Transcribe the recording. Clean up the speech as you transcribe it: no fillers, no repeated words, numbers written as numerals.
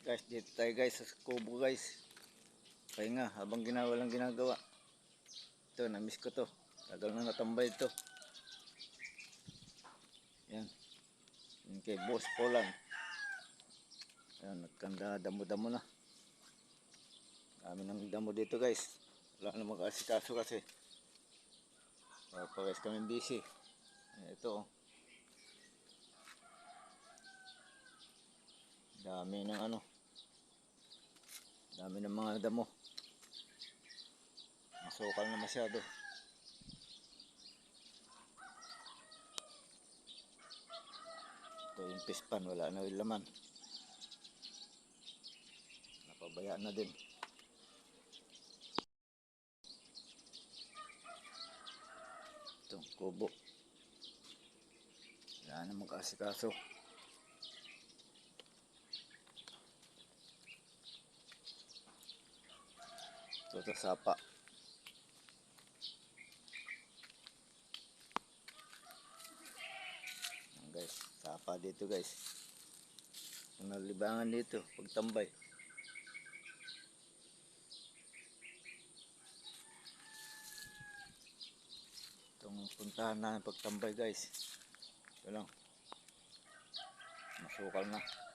Guys, dito tayo guys sa kubo guys. Pahinga habang walang ginagawa. Ito, na-miss ko to. Tagal na natambay ito. Yan. Yung kay Boss Polan. Yan, nagkanda damo-damo na. Dami ng damo dito guys. Wala na mag-asikaso kasi. Parehas kami busy. Ito oh. Dami ng ano. Dami ng mga damo. Masukal na masyado. Ito yung pispan, wala na yung laman. Napabayaan na din. Itong kubo. Wala na mag-asikaso. Ito sa sapa. Guys, sapa dito guys. Ang nalibangan dito pagtambay. Itong puntahan na pagtambay guys. Ito lang. Masukal na.